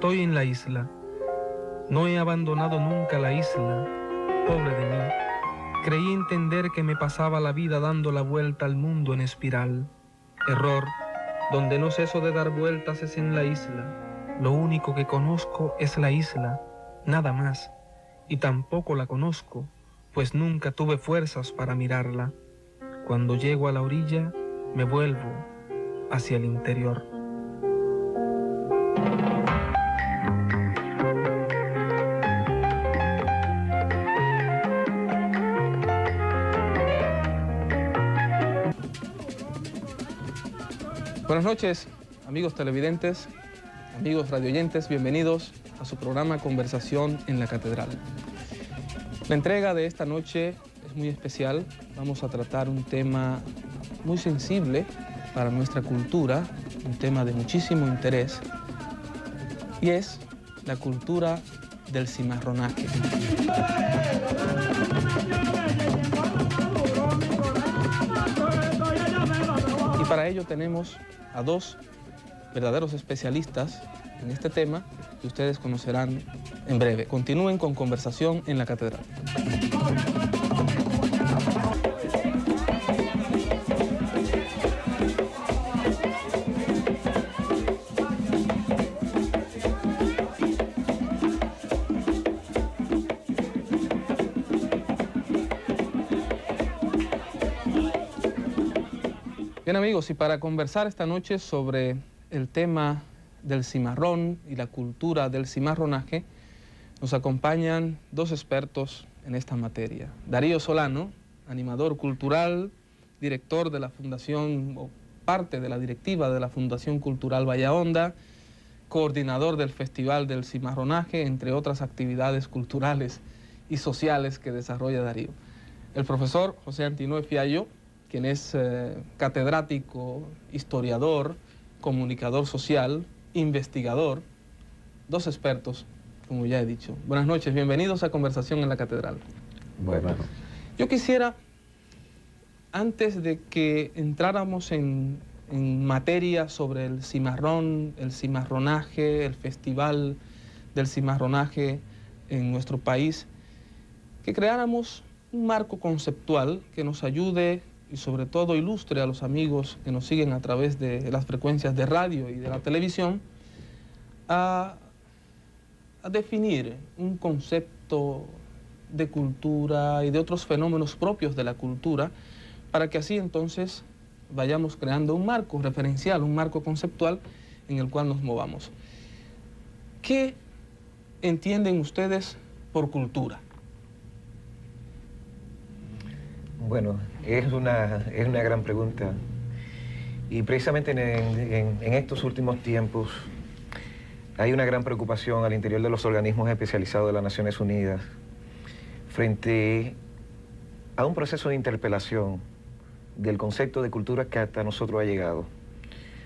Estoy en la isla. No he abandonado nunca la isla. Pobre de mí. Creí entender que me pasaba la vida dando la vuelta al mundo en espiral. Error. Donde no ceso de dar vueltas es en la isla. Lo único que conozco es la isla, nada más. Y tampoco la conozco, pues nunca tuve fuerzas para mirarla. Cuando llego a la orilla, me vuelvo hacia el interior. Buenas noches, amigos televidentes, amigos radioyentes, bienvenidos a su programa Conversación en la Catedral. La entrega de esta noche es muy especial. Vamos a tratar un tema muy sensible para nuestra cultura, un tema de muchísimo interés, y es la cultura del cimarronaje. Y para ello tenemos a dos verdaderos especialistas en este tema que ustedes conocerán en breve. Continúen con Conversación en la Catedral. Bien, amigos, y para conversar esta noche sobre el tema del cimarrón y la cultura del cimarronaje, nos acompañan dos expertos en esta materia. Darío Solano, animador cultural, director de la Fundación, o parte de la directiva de la Fundación Cultural Bahía Honda, coordinador del Festival del Cimarronaje, entre otras actividades culturales y sociales que desarrolla Darío. El profesor José Antinóe Fiallo, quien es catedrático, historiador, comunicador social, investigador, dos expertos, como ya he dicho. Buenas noches, bienvenidos a Conversación en la Catedral. Bueno. Yo quisiera, antes de que entráramos en materia sobre el cimarrón, el cimarronaje, el Festival del Cimarronaje en nuestro país, que creáramos un marco conceptual que nos ayude y sobre todo ilustre a los amigos que nos siguen a través de las frecuencias de radio y de la televisión a definir un concepto de cultura y de otros fenómenos propios de la cultura, para que así entonces vayamos creando un marco referencial, un marco conceptual en el cual nos movamos. ¿Qué entienden ustedes por cultura? Bueno, es una gran pregunta. Y precisamente en estos últimos tiempos hay una gran preocupación al interior de los organismos especializados de las Naciones Unidas frente a un proceso de interpelación del concepto de cultura que hasta nosotros ha llegado.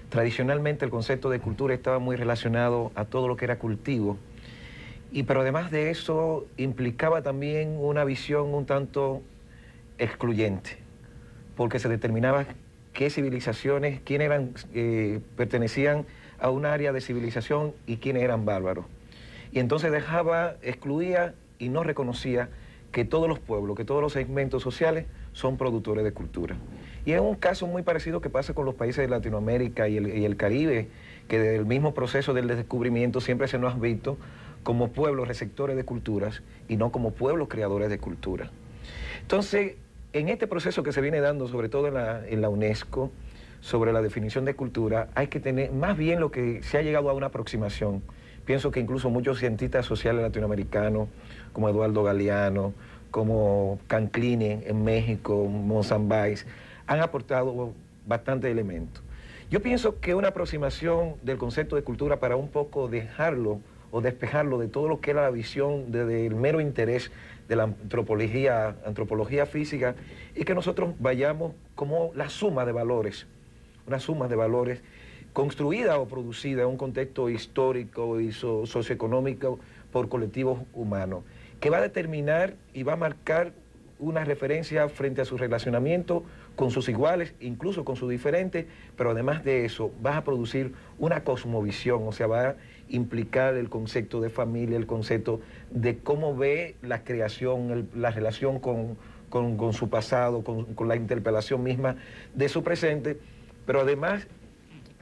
Tradicionalmente el concepto de cultura estaba muy relacionado a todo lo que era cultivo, pero además de eso implicaba también una visión un tanto excluyente, porque se determinaba qué civilizaciones, quiénes pertenecían a un área de civilización y quiénes eran bárbaros. Y entonces excluía y no reconocía que todos los pueblos, que todos los segmentos sociales son productores de cultura. Y es un caso muy parecido que pasa con los países de Latinoamérica y el Caribe, que desde el mismo proceso del descubrimiento siempre se nos ha visto como pueblos receptores de culturas y no como pueblos creadores de cultura. Entonces, en este proceso que se viene dando, sobre todo en la UNESCO, sobre la definición de cultura, hay que tener más bien lo que se ha llegado a una aproximación. Pienso que incluso muchos cientistas sociales latinoamericanos, como Eduardo Galeano, como Cancline en México, Mozambique, han aportado bastantes elementos. Yo pienso que una aproximación del concepto de cultura para un poco dejarlo o despejarlo de todo lo que era la visión del mero interés de la antropología física, y que nosotros vayamos como la suma de valores, una suma de valores construida o producida en un contexto histórico y socioeconómico por colectivos humanos, que va a determinar y va a marcar una referencia frente a su relacionamiento con sus iguales, incluso con sus diferentes, pero además de eso va a producir una cosmovisión, o sea, va a implicar el concepto de familia, el concepto de cómo ve la creación, la relación con su pasado, con la interpelación misma de su presente, pero además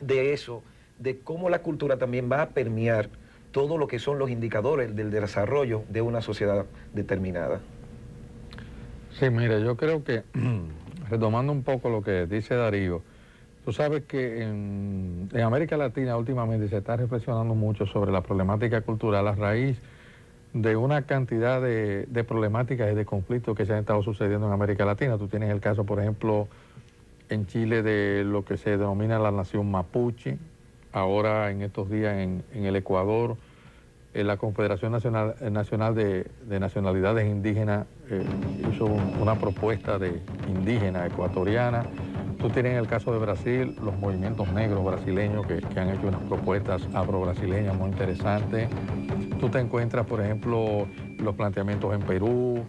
de eso, de cómo la cultura también va a permear todo lo que son los indicadores del desarrollo de una sociedad determinada. Sí, mire, yo creo que, retomando un poco lo que dice Darío, tú sabes que en América Latina últimamente se está reflexionando mucho sobre la problemática cultural a raíz de una cantidad de problemáticas y de conflictos que se han estado sucediendo en América Latina. Tú tienes el caso, por ejemplo, en Chile de lo que se denomina la nación mapuche, ahora en estos días en el Ecuador, la Confederación Nacional de Nacionalidades Indígenas hizo una propuesta de indígena ecuatoriana. Tú tienes en el caso de Brasil los movimientos negros brasileños que han hecho unas propuestas afro-brasileñas muy interesantes. Tú te encuentras, por ejemplo, los planteamientos en Perú,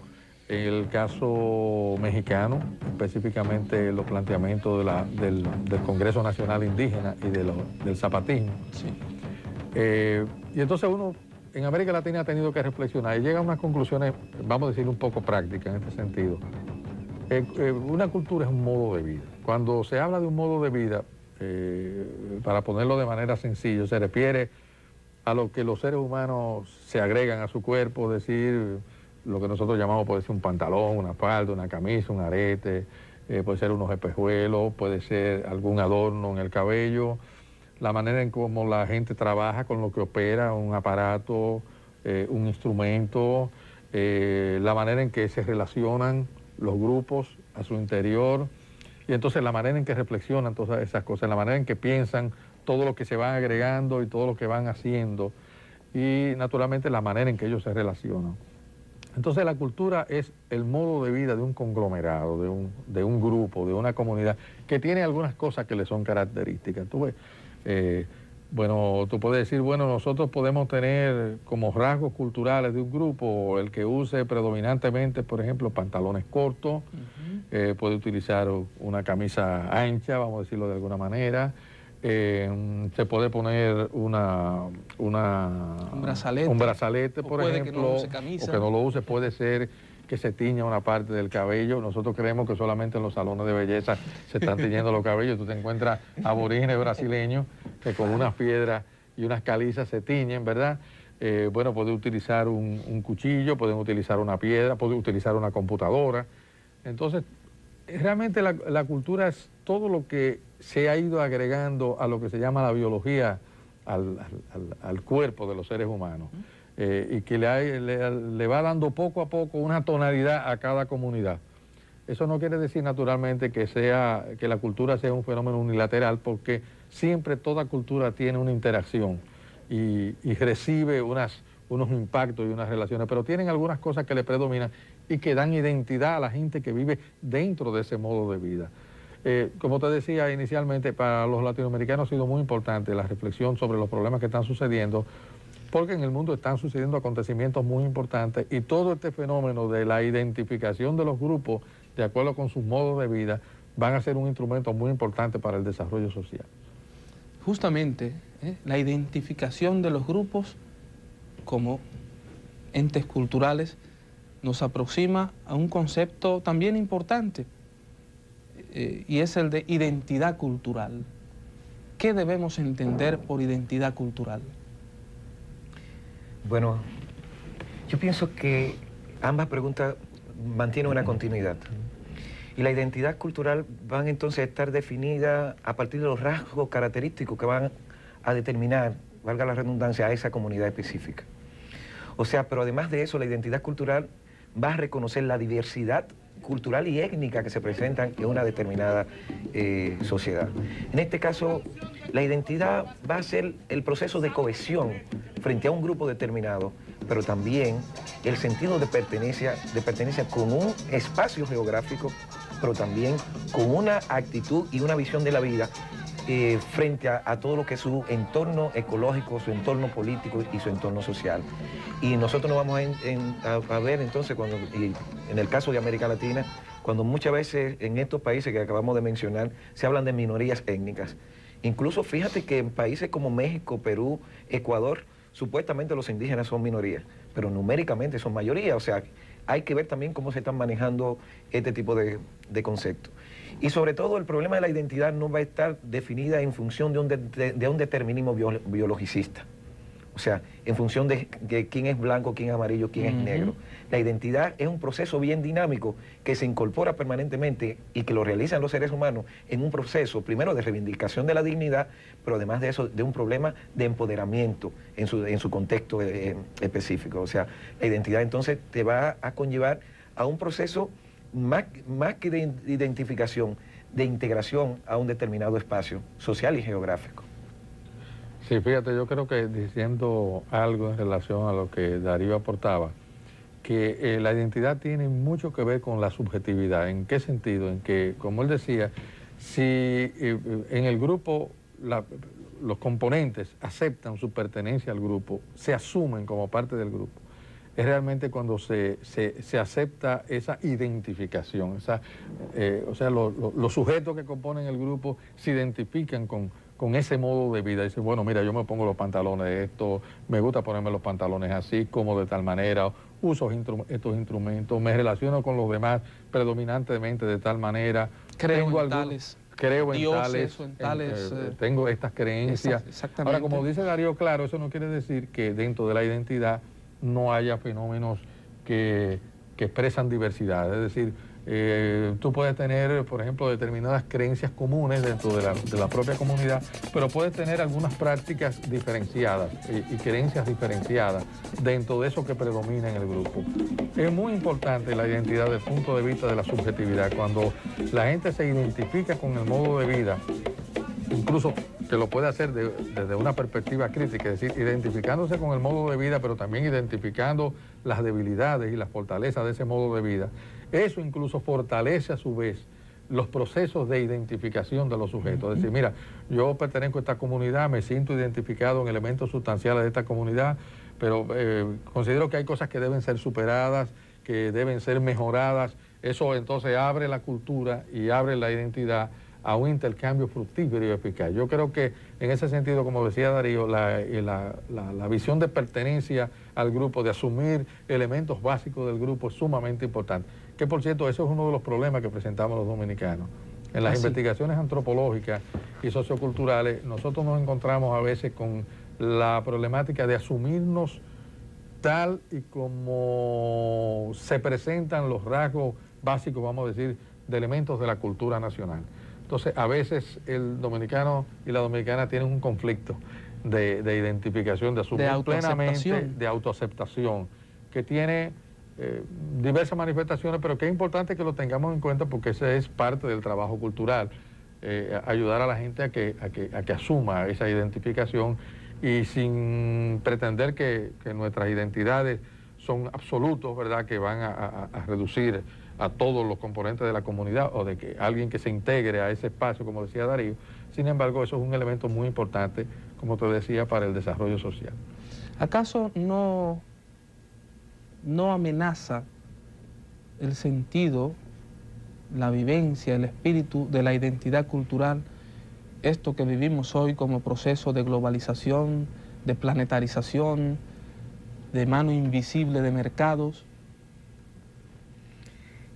en el caso mexicano, específicamente los planteamientos del Congreso Nacional Indígena y del zapatismo. Sí. Y entonces uno en América Latina ha tenido que reflexionar y llega a unas conclusiones, vamos a decir, un poco prácticas en este sentido. Una cultura es un modo de vida. Cuando se habla de un modo de vida, para ponerlo de manera sencilla, se refiere a lo que los seres humanos se agregan a su cuerpo, es decir, lo que nosotros llamamos, puede ser un pantalón, una falda, una camisa, un arete, puede ser unos espejuelos, puede ser algún adorno en el cabello, la manera en cómo la gente trabaja con lo que opera, un aparato, un instrumento, la manera en que se relacionan los grupos a su interior, y entonces la manera en que reflexionan todas esas cosas, la manera en que piensan todo lo que se van agregando y todo lo que van haciendo, y naturalmente la manera en que ellos se relacionan. Entonces la cultura es el modo de vida de un conglomerado, de un grupo, de una comunidad, que tiene algunas cosas que le son características. Tú ves, bueno, tú puedes decir, bueno, nosotros podemos tener como rasgos culturales de un grupo el que use predominantemente, por ejemplo, pantalones cortos, puede utilizar una camisa ancha, vamos a decirlo de alguna manera, se puede poner un brazalete, por ejemplo, que no use camisa, o que no lo use, puede ser que se tiña una parte del cabello. Nosotros creemos que solamente en los salones de belleza se están tiñendo los cabellos. Tú te encuentras aborígenes brasileños que con unas piedras y unas calizas se tiñen, ¿verdad? Bueno, puede utilizar un cuchillo, pueden utilizar una piedra, puede utilizar una computadora. Entonces, realmente la cultura es todo lo que se ha ido agregando a lo que se llama la biología al cuerpo de los seres humanos. Y que le va dando poco a poco una tonalidad a cada comunidad. Eso no quiere decir naturalmente que la cultura sea un fenómeno unilateral, porque siempre toda cultura tiene una interacción y recibe unos impactos y unas relaciones, pero tienen algunas cosas que le predominan y que dan identidad a la gente que vive dentro de ese modo de vida. Como te decía inicialmente, para los latinoamericanos ha sido muy importante la reflexión sobre los problemas que están sucediendo, porque en el mundo están sucediendo acontecimientos muy importantes y todo este fenómeno de la identificación de los grupos de acuerdo con sus modos de vida van a ser un instrumento muy importante para el desarrollo social. Justamente, la identificación de los grupos como entes culturales nos aproxima a un concepto también importante, y es el de identidad cultural. ¿Qué debemos entender por identidad cultural? Bueno, yo pienso que ambas preguntas mantienen una continuidad. Y la identidad cultural van entonces a estar definidas a partir de los rasgos característicos que van a determinar, valga la redundancia, a esa comunidad específica. O sea, pero además de eso, la identidad cultural va a reconocer la diversidad cultural y étnica que se presentan en una determinada sociedad. En este caso, la identidad va a ser el proceso de cohesión frente a un grupo determinado, pero también el sentido de pertenencia con un espacio geográfico, pero también con una actitud y una visión de la vida frente a todo lo que es su entorno ecológico, su entorno político y su entorno social. Y nosotros nos vamos a ver entonces, en el caso de América Latina, cuando muchas veces en estos países que acabamos de mencionar se hablan de minorías étnicas. Incluso fíjate que en países como México, Perú, Ecuador, supuestamente los indígenas son minorías, pero numéricamente son mayoría. O sea, hay que ver también cómo se están manejando este tipo de conceptos. Y sobre todo el problema de la identidad no va a estar definida en función de un determinismo biologicista. O sea, en función de quién es blanco, quién es amarillo, quién es negro. La identidad es un proceso bien dinámico que se incorpora permanentemente y que lo realizan los seres humanos en un proceso, primero, de reivindicación de la dignidad, pero además de eso, de un problema de empoderamiento en su contexto específico. O sea, la identidad entonces te va a conllevar a un proceso más que de identificación, de integración a un determinado espacio social y geográfico. Sí, fíjate, yo creo que diciendo algo en relación a lo que Darío aportaba, que la identidad tiene mucho que ver con la subjetividad. ¿En qué sentido? En que, como él decía, si en el grupo los componentes aceptan su pertenencia al grupo, se asumen como parte del grupo, es realmente cuando se acepta esa identificación, o sea, los sujetos que componen el grupo se identifican con ese modo de vida. Dicen, bueno, mira, yo me pongo los pantalones de esto, me gusta ponerme los pantalones así, como de tal manera, uso estos instrumentos, me relaciono con los demás predominantemente de tal manera. Creo en tales dioses, tengo estas creencias. Exactamente. Ahora, como dice Darío, claro, eso no quiere decir que dentro de la identidad no haya fenómenos que expresan diversidad. Es decir, tú puedes tener, por ejemplo, determinadas creencias comunes dentro de la propia comunidad, pero puedes tener algunas prácticas diferenciadas y creencias diferenciadas dentro de eso que predomina en el grupo. Es muy importante la identidad desde el punto de vista de la subjetividad. Cuando la gente se identifica con el modo de vida, incluso que lo puede hacer desde una perspectiva crítica, es decir, identificándose con el modo de vida, pero también identificando las debilidades y las fortalezas de ese modo de vida. Eso incluso fortalece a su vez los procesos de identificación de los sujetos. Es decir, mira, yo pertenezco a esta comunidad, me siento identificado en elementos sustanciales de esta comunidad, pero considero que hay cosas que deben ser superadas, que deben ser mejoradas. Eso entonces abre la cultura y abre la identidad a un intercambio fructífero y eficaz. Yo creo que en ese sentido, como decía Darío, la visión de pertenencia al grupo, de asumir elementos básicos del grupo es sumamente importante. Que por cierto, eso es uno de los problemas que presentamos los dominicanos. En las investigaciones antropológicas y socioculturales, nosotros nos encontramos a veces con la problemática de asumirnos tal y como se presentan los rasgos básicos, vamos a decir, de elementos de la cultura nacional. Entonces, a veces el dominicano y la dominicana tienen un conflicto de identificación, de asumir plenamente, de autoaceptación, que tiene diversas manifestaciones, pero que es importante que lo tengamos en cuenta porque ese es parte del trabajo cultural, ayudar a la gente a que asuma esa identificación y sin pretender que nuestras identidades son absolutos, ¿verdad?, que van a reducir a todos los componentes de la comunidad o de que alguien que se integre a ese espacio, como decía Darío. Sin embargo, eso es un elemento muy importante, como te decía, para el desarrollo social. ¿Acaso no amenaza el sentido, la vivencia, el espíritu de la identidad cultural esto que vivimos hoy como proceso de globalización, de planetarización, de mano invisible de mercados?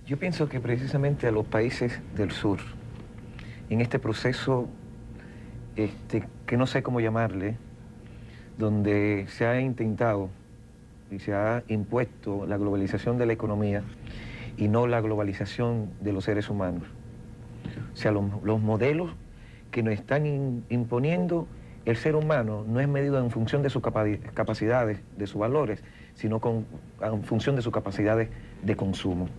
Yo pienso que precisamente a los países del sur, en este proceso que no sé cómo llamarle, donde se ha intentado y se ha impuesto la globalización de la economía y no la globalización de los seres humanos. O sea, los modelos que nos están imponiendo el ser humano no es medido en función de sus capacidades, de sus valores, sino en función de sus capacidades de consumo.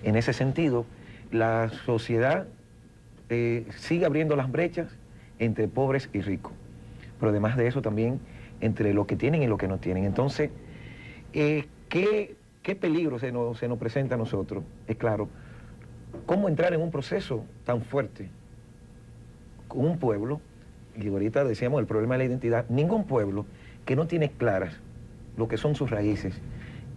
En ese sentido, la sociedad sigue abriendo las brechas entre pobres y ricos, pero además de eso también entre lo que tienen y lo que no tienen. Entonces, ¿qué peligro se nos presenta a nosotros? Es claro, ¿cómo entrar en un proceso tan fuerte con un pueblo? Y ahorita decíamos el problema de la identidad. Ningún pueblo que no tiene claras lo que son sus raíces,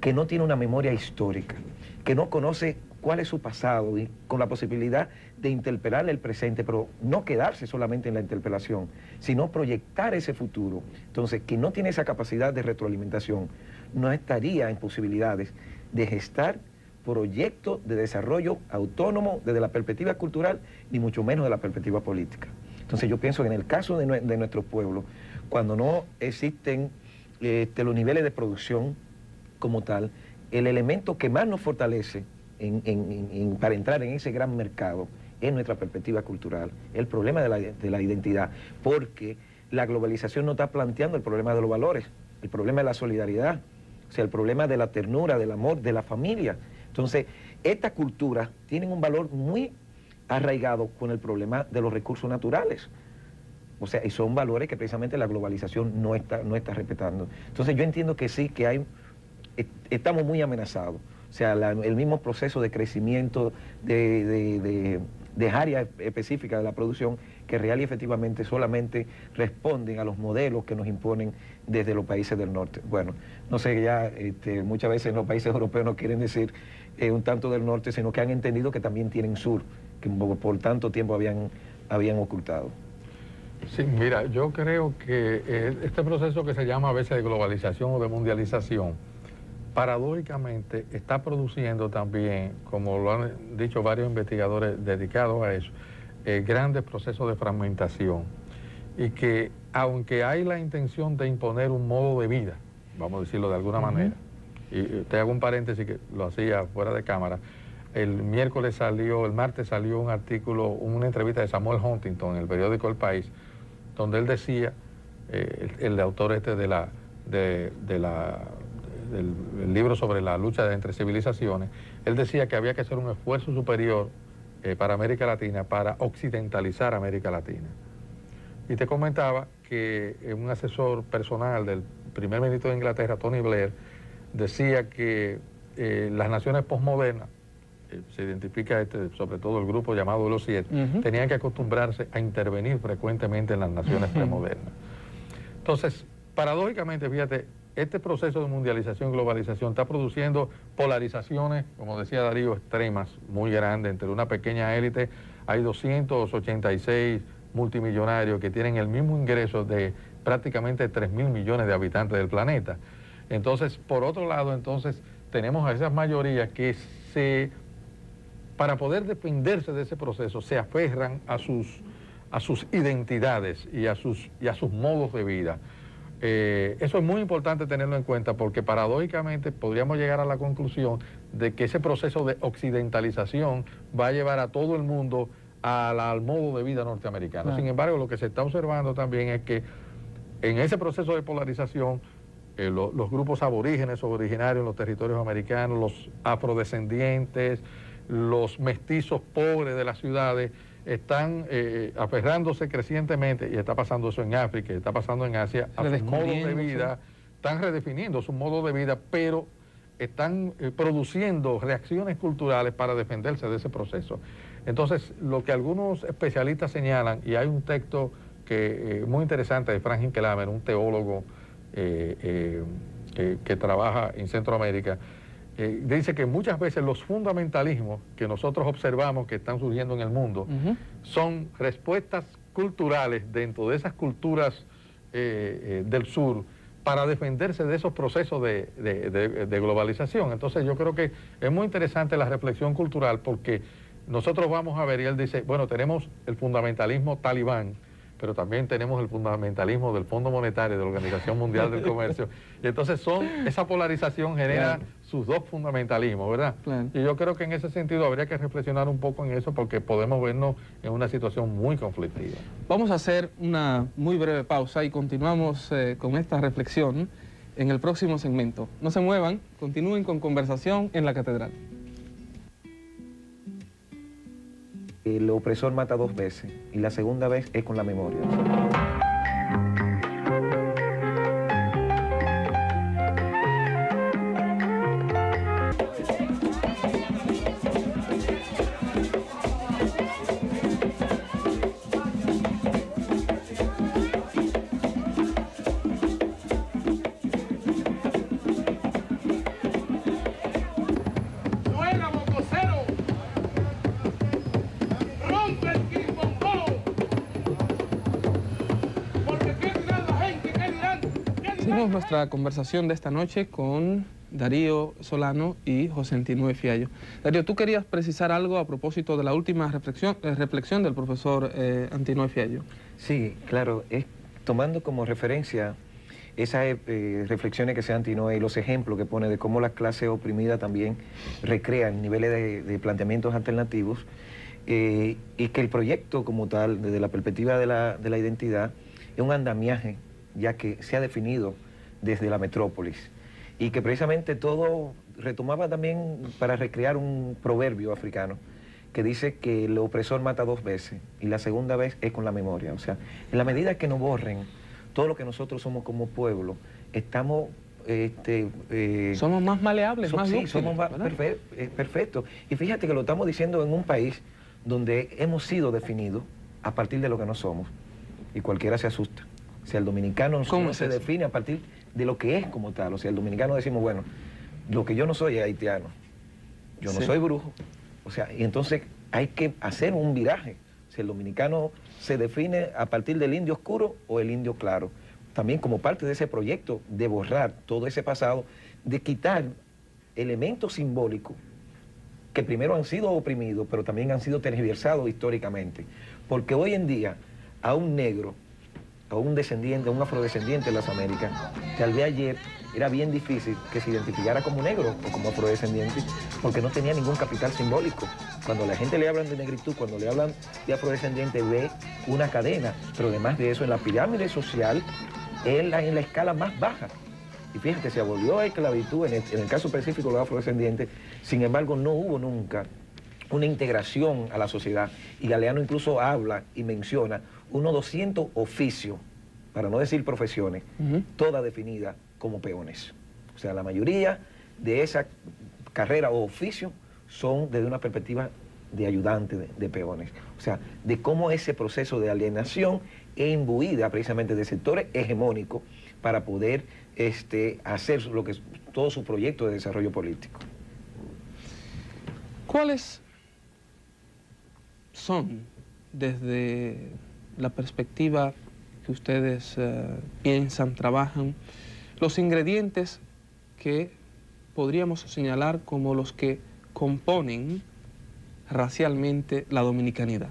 que no tiene una memoria histórica, que no conoce cuál es su pasado, y con la posibilidad de interpelar el presente, pero no quedarse solamente en la interpelación, sino proyectar ese futuro. Entonces, quien no tiene esa capacidad de retroalimentación no estaría en posibilidades de gestar proyectos de desarrollo autónomo desde la perspectiva cultural, ni mucho menos de la perspectiva política. Entonces yo pienso que en el caso de nuestro pueblo, cuando no existen los niveles de producción como tal, el elemento que más nos fortalece para entrar en ese gran mercado es nuestra perspectiva cultural, el problema de la identidad, porque la globalización no está planteando el problema de los valores, el problema de la solidaridad, o sea, el problema de la ternura, del amor, de la familia. Entonces, estas culturas tienen un valor muy arraigado con el problema de los recursos naturales. O sea, y son valores que precisamente la globalización no está respetando. Entonces, yo entiendo que sí, que estamos muy amenazados. O sea, el mismo proceso de crecimiento de áreas específicas de la producción que real y efectivamente solamente responden a los modelos que nos imponen desde los países del norte. Bueno, no sé, ya muchas veces los países europeos no quieren decir un tanto del norte, sino que han entendido que también tienen sur, que por tanto tiempo habían ocultado. Sí, mira, yo creo que este proceso que se llama a veces de globalización o de mundialización, paradójicamente está produciendo también, como lo han dicho varios investigadores dedicados a eso, grandes procesos de fragmentación, y que aunque hay la intención de imponer un modo de vida, vamos a decirlo de alguna manera, y te hago un paréntesis que lo hacía fuera de cámara, el martes salió un artículo, una entrevista de Samuel Huntington en el periódico El País, donde él decía, el autor del libro sobre la lucha entre civilizaciones, él decía que había que hacer un esfuerzo superior para América Latina, para occidentalizar América Latina. Y te comentaba que un asesor personal del primer ministro de Inglaterra, Tony Blair, decía que las naciones posmodernas, se identifica sobre todo el grupo llamado de los 7, tenían que acostumbrarse a intervenir frecuentemente en las naciones premodernas. Entonces, paradójicamente, fíjate, este proceso de mundialización y globalización está produciendo polarizaciones, como decía Darío, extremas, muy grandes. Entre una pequeña élite hay 286 multimillonarios que tienen el mismo ingreso de prácticamente 3.000 millones de habitantes del planeta. Entonces, por otro lado, tenemos a esas mayorías que para poder defenderse de ese proceso, se aferran a sus identidades y a sus modos de vida. Eso es muy importante tenerlo en cuenta, porque paradójicamente podríamos llegar a la conclusión de que ese proceso de occidentalización va a llevar a todo el mundo al modo de vida norteamericano. Sin embargo, lo que se está observando también es que en ese proceso de polarización, los grupos aborígenes o originarios en los territorios americanos, los afrodescendientes, los mestizos pobres de las ciudades, están aferrándose crecientemente, y está pasando eso en África, está pasando en Asia, a su modo de vida, están redefiniendo su modo de vida, pero están produciendo reacciones culturales para defenderse de ese proceso. Entonces, lo que algunos especialistas señalan, y hay un texto muy interesante de Frank Hinkelamer, un teólogo que trabaja en Centroamérica, dice que muchas veces los fundamentalismos que nosotros observamos que están surgiendo en el mundo son respuestas culturales dentro de esas culturas del sur para defenderse de esos procesos de globalización. Entonces yo creo que es muy interesante la reflexión cultural, porque nosotros vamos a ver, y él dice, bueno, tenemos el fundamentalismo talibán, pero también tenemos el fundamentalismo del Fondo Monetario, de la Organización Mundial del Comercio, y entonces esa polarización genera sus dos fundamentalismos, ¿verdad? Y yo creo que en ese sentido habría que reflexionar un poco en eso, porque podemos vernos en una situación muy conflictiva. Vamos a hacer una muy breve pausa y continuamos con esta reflexión en el próximo segmento. No se muevan, continúen con Conversación en la Catedral. El opresor mata 2 veces, y la segunda vez es con la memoria. ¡Suena, mocosero! Continuamos nuestra conversación de esta noche con Darío Solano y José Antinue Fiallo. Darío, tú querías precisar algo a propósito de la última reflexión del profesor Antinue Fiallo. Sí, claro, es tomando como referencia esas reflexiones que se Antinue y los ejemplos que pone de cómo la clase oprimida también recrean niveles de planteamientos alternativos, y que el proyecto como tal, desde la perspectiva de la identidad, es un andamiaje ya que se ha definido desde la metrópolis, y que precisamente todo retomaba también para recrear un proverbio africano que dice que el opresor mata 2 veces y la segunda vez es con la memoria. O sea, en la medida que nos borren todo lo que nosotros somos como pueblo, estamos... somos más maleables, más dúctiles, somos más perfectos. Y fíjate que lo estamos diciendo en un país donde hemos sido definidos a partir de lo que no somos, y cualquiera se asusta. O sea, el dominicano no se define a partir de lo que es como tal. O sea, el dominicano decimos, bueno, lo que yo no soy es haitiano, yo no soy brujo. O sea, y entonces hay que hacer un viraje. O sea, el dominicano se define a partir del indio oscuro o el indio claro. También como parte de ese proyecto de borrar todo ese pasado, de quitar elementos simbólicos que primero han sido oprimidos, pero también han sido tergiversados históricamente. Porque hoy en día a un negro, a un descendiente, a un afrodescendiente de las Américas, tal vez ayer era bien difícil que se identificara como negro o como afrodescendiente, porque no tenía ningún capital simbólico. Cuando la gente le hablan de negritud, cuando le hablan de afrodescendiente, ve una cadena, pero además de eso, en la pirámide social, es en la escala más baja. Y fíjate, se abolió la esclavitud en el caso específico de los afrodescendientes, sin embargo no hubo nunca una integración a la sociedad. Y Galeano incluso habla y menciona unos 200 oficios, para no decir profesiones, todas definidas como peones. O sea, la mayoría de esa carrera o oficio son desde una perspectiva de ayudante de peones. O sea, de cómo ese proceso de alienación es imbuida precisamente de sectores hegemónicos para poder hacer todo su proyecto de desarrollo político. ¿Cuáles son, desde la perspectiva que ustedes piensan, trabajan, los ingredientes que podríamos señalar como los que componen racialmente la dominicanidad?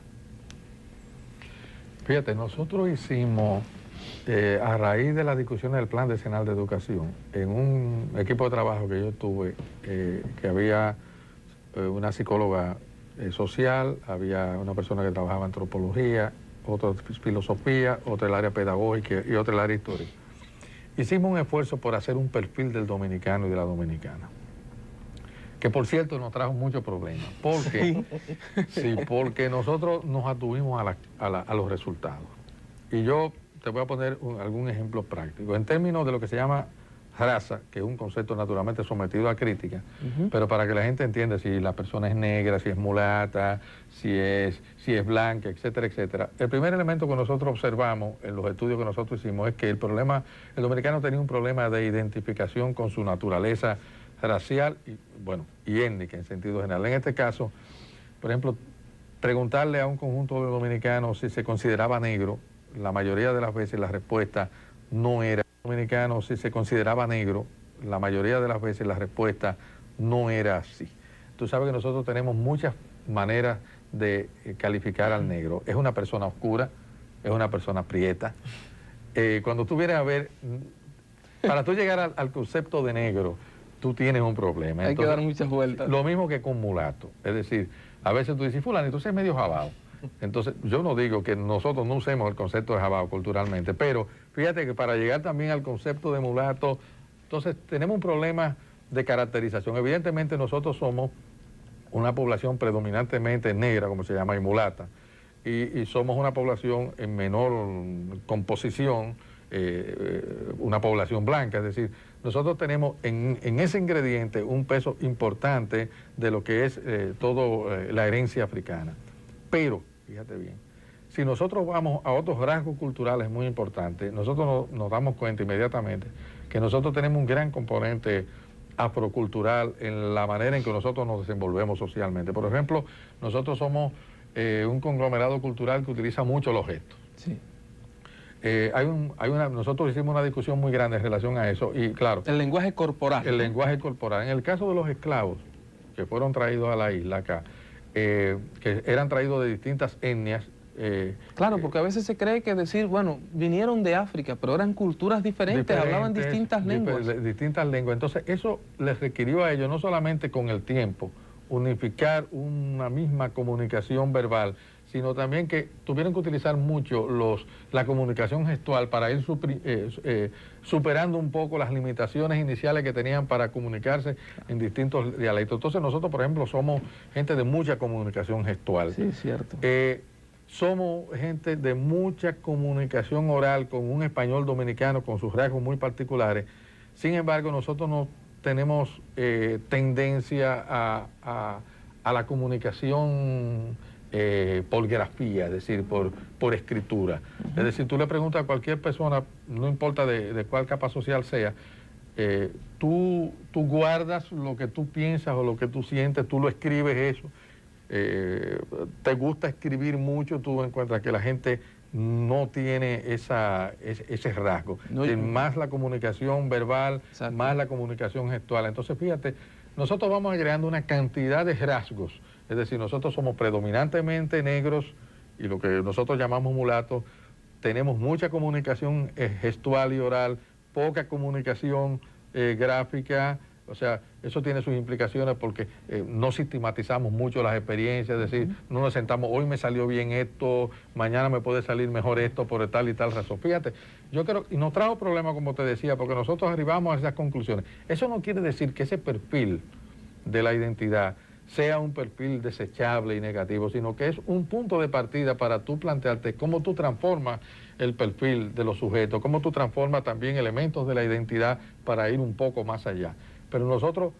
Fíjate, nosotros hicimos, a raíz de las discusiones del Plan Decenal de Educación, en un equipo de trabajo que yo tuve, que había una psicóloga social, había una persona que trabajaba en antropología, otra filosofía, otra el área pedagógica y otra el área histórica. Hicimos un esfuerzo por hacer un perfil del dominicano y de la dominicana, que por cierto nos trajo muchos problemas, porque, porque nosotros nos atuvimos a los resultados. Y yo te voy a poner algún ejemplo práctico. En términos de lo que se llama raza, que es un concepto naturalmente sometido a crítica, pero para que la gente entienda si la persona es negra, si es mulata, si es blanca, etcétera, etcétera. El primer elemento que nosotros observamos en los estudios que nosotros hicimos es que el dominicano tenía un problema de identificación con su naturaleza racial y étnica en sentido general. En este caso, por ejemplo, preguntarle a un conjunto de dominicanos si se consideraba negro, la mayoría de las veces la respuesta no era dominicano. Si se consideraba negro, la mayoría de las veces la respuesta no era así. Tú sabes que nosotros tenemos muchas maneras de calificar al negro. Es una persona oscura, es una persona prieta. Cuando tú vienes a ver, para tú llegar al concepto de negro, tú tienes un problema. Hay que dar muchas vueltas. Lo mismo que con mulato. Es decir, a veces tú dices, fulano, entonces es medio jabao. Entonces, yo no digo que nosotros no usemos el concepto de jabao culturalmente, pero fíjate que para llegar también al concepto de mulato, entonces tenemos un problema de caracterización. Evidentemente nosotros somos una población predominantemente negra, como se llama, y mulata, y somos una población en menor composición, una población blanca. Es decir, nosotros tenemos en ese ingrediente un peso importante de lo que es toda la herencia africana. Pero, fíjate bien, si nosotros vamos a otros rasgos culturales muy importantes, nosotros nos damos cuenta inmediatamente que nosotros tenemos un gran componente afrocultural en la manera en que nosotros nos desenvolvemos socialmente. Por ejemplo, nosotros somos un conglomerado cultural que utiliza mucho los gestos. Sí. nosotros hicimos una discusión muy grande en relación a eso y claro... El lenguaje corporal. El lenguaje corporal. En el caso de los esclavos que fueron traídos a la isla acá, que eran traídos de distintas etnias... claro, porque a veces se cree que decir, bueno, vinieron de África, pero eran culturas diferentes, hablaban distintas lenguas. Distintas lenguas. Entonces, eso les requirió a ellos, no solamente con el tiempo, unificar una misma comunicación verbal, sino también que tuvieron que utilizar mucho la comunicación gestual para ir superando un poco las limitaciones iniciales que tenían para comunicarse en distintos dialectos. Entonces, nosotros, por ejemplo, somos gente de mucha comunicación gestual. Sí, es cierto. Somos gente de mucha comunicación oral con un español dominicano con sus rasgos muy particulares. Sin embargo, nosotros no tenemos tendencia a la comunicación por grafía, es decir, por escritura. Es decir, tú le preguntas a cualquier persona, no importa de cuál capa social sea, tú guardas lo que tú piensas o lo que tú sientes, tú lo escribes eso. Te gusta escribir mucho, tú encuentras que la gente no tiene ese rasgo. No, más la comunicación verbal, exacto, más la comunicación gestual. Entonces, fíjate, nosotros vamos agregando una cantidad de rasgos. Es decir, nosotros somos predominantemente negros y lo que nosotros llamamos mulatos. Tenemos mucha comunicación gestual y oral, poca comunicación gráfica. O sea, eso tiene sus implicaciones porque no sistematizamos mucho las experiencias, es decir, no nos sentamos, hoy me salió bien esto, mañana me puede salir mejor esto por tal y tal razón. Fíjate, yo creo, y nos trajo problemas como te decía, porque nosotros arribamos a esas conclusiones. Eso no quiere decir que ese perfil de la identidad sea un perfil desechable y negativo, sino que es un punto de partida para tú plantearte cómo tú transformas el perfil de los sujetos, cómo tú transformas también elementos de la identidad para ir un poco más allá. Pero nosotros,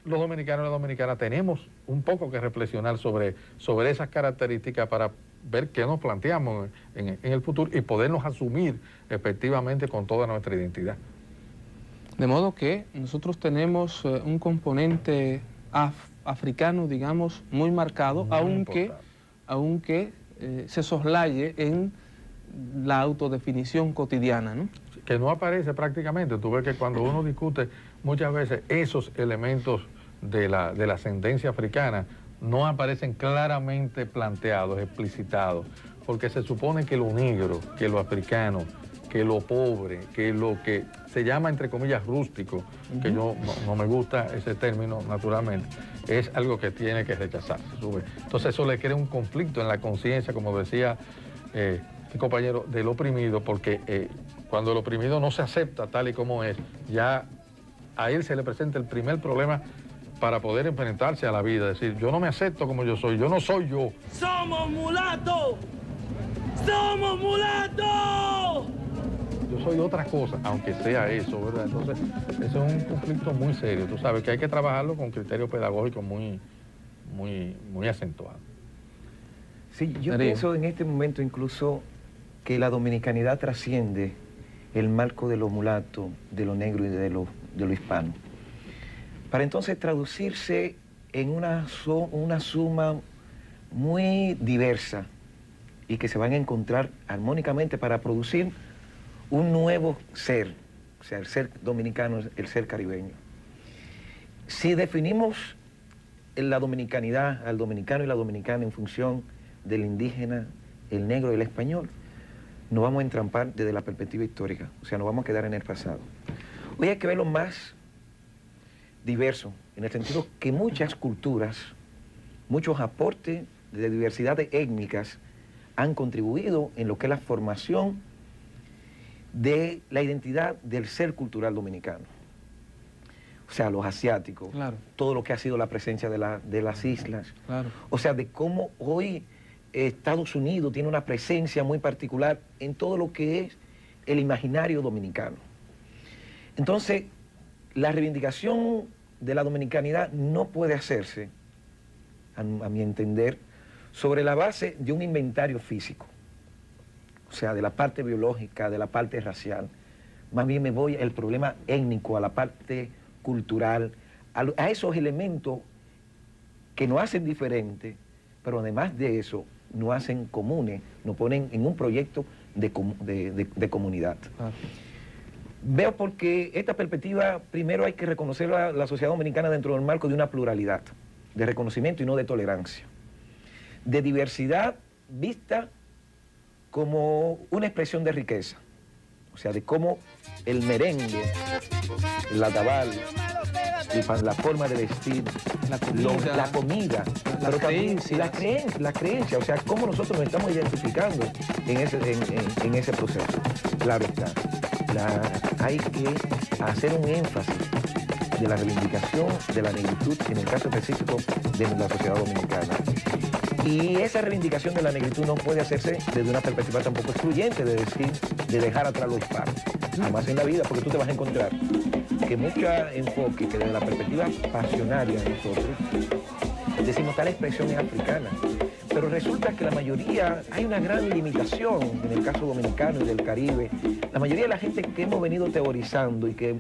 los dominicanos y las dominicanas, tenemos un poco que reflexionar sobre esas características para ver qué nos planteamos en el futuro y podernos asumir efectivamente con toda nuestra identidad. De modo que nosotros tenemos un componente africano, digamos, muy marcado, aunque se soslaye en la autodefinición cotidiana, ¿no? Que no aparece prácticamente. Tú ves que cuando uno discute muchas veces esos elementos de la ascendencia africana no aparecen claramente planteados, explicitados, porque se supone que lo negro, que lo africano, que lo pobre, que lo que se llama entre comillas rústico, que yo no me gusta ese término naturalmente, es algo que tiene que rechazarse. Entonces eso le crea un conflicto en la conciencia, como decía el compañero, del oprimido, porque cuando el oprimido no se acepta tal y como es, ya a él se le presenta el primer problema para poder enfrentarse a la vida, es decir, yo no me acepto como yo soy, yo no soy yo. ¡Somos mulatos! ¡Somos mulatos! Yo soy otra cosa, aunque sea eso, ¿verdad? Entonces, eso es un conflicto muy serio, tú sabes, que hay que trabajarlo con criterios pedagógicos muy acentuados. Sí, yo pienso en este momento incluso que la dominicanidad trasciende el marco de lo mulato, de lo negro y de lo hispano, para entonces traducirse en una suma muy diversa y que se van a encontrar armónicamente para producir un nuevo ser, o sea, el ser dominicano, el ser caribeño. Si definimos la dominicanidad, al dominicano y la dominicana en función del indígena, el negro y el español, nos vamos a entrampar desde la perspectiva histórica, o sea, nos vamos a quedar en el pasado. Hoy hay que verlo más diverso, en el sentido que muchas culturas, muchos aportes de diversidad étnicas han contribuido en lo que es la formación de la identidad del ser cultural dominicano. O sea, los asiáticos, claro, todo lo que ha sido la presencia de las islas, claro, o sea, de cómo hoy Estados Unidos tiene una presencia muy particular en todo lo que es el imaginario dominicano. Entonces, la reivindicación de la dominicanidad no puede hacerse, a mi entender, sobre la base de un inventario físico, o sea, de la parte biológica, de la parte racial. Más bien me voy al problema étnico, a la parte cultural, a esos elementos que nos hacen diferentes, pero además de eso, nos hacen comunes, nos ponen en un proyecto de comunidad. Veo porque esta perspectiva, primero hay que reconocer la sociedad dominicana dentro del marco de una pluralidad, de reconocimiento y no de tolerancia, de diversidad vista como una expresión de riqueza, o sea, de cómo el merengue, el atabal, la forma de vestir, la comida, pero también la creencia, o sea, cómo nosotros nos estamos identificando en ese proceso. Claro está, hay que hacer un énfasis de la reivindicación de la negritud, en el caso específico de la sociedad dominicana. Y esa reivindicación de la negritud no puede hacerse desde una perspectiva tampoco excluyente, de decir, de dejar atrás lo hispano. Jamás en la vida, porque tú te vas a encontrar que mucho enfoque que desde la perspectiva pasionaria de nosotros decimos tal expresión es africana, pero resulta que la mayoría, hay una gran limitación en el caso dominicano y del Caribe. La mayoría de la gente que hemos venido teorizando y que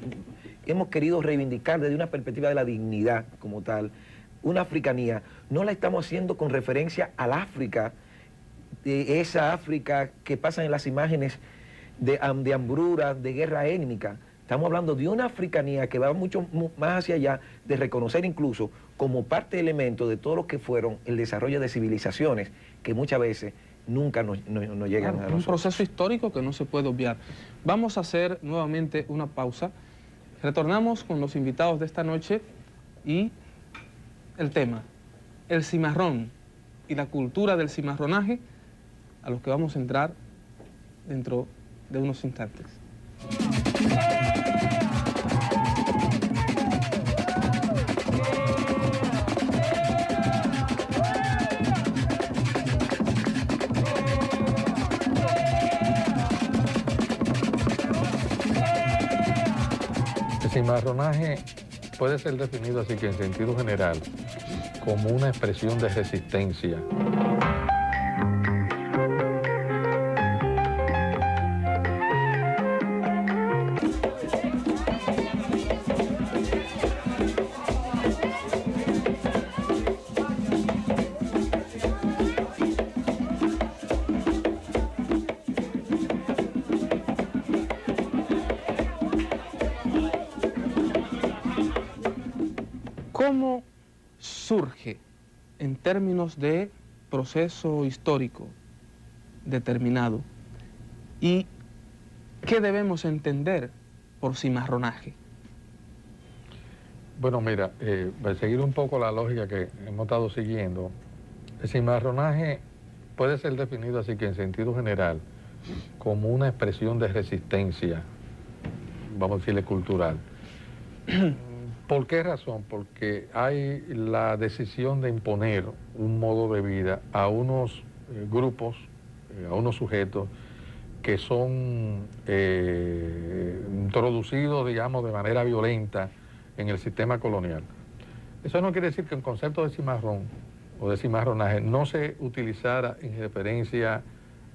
hemos querido reivindicar desde una perspectiva de la dignidad como tal, una africanía, no la estamos haciendo con referencia al África, de esa África que pasan en las imágenes de hambrura, de guerra étnica. Estamos hablando de una africanía que va mucho más hacia allá, de reconocer incluso como parte de elemento de todo lo que fueron el desarrollo de civilizaciones que muchas veces nunca nos llegan a nosotros. Un proceso histórico que no se puede obviar. Vamos a hacer nuevamente una pausa. Retornamos con los invitados de esta noche y el tema, el cimarrón y la cultura del cimarronaje, a los que vamos a entrar dentro de unos instantes. El cimarronaje puede ser definido así que en sentido general como una expresión de resistencia. ¿Cómo surge en términos de proceso histórico determinado? ¿Y qué debemos entender por cimarronaje? Bueno, mira, para seguir un poco la lógica que hemos estado siguiendo, el cimarronaje puede ser definido así que en sentido general como una expresión de resistencia, vamos a decirle cultural. ¿Por qué razón? Porque hay la decisión de imponer un modo de vida a unos grupos, a unos sujetos que son introducidos, digamos, de manera violenta en el sistema colonial. Eso no quiere decir que el concepto de cimarrón o de cimarronaje no se utilizara en referencia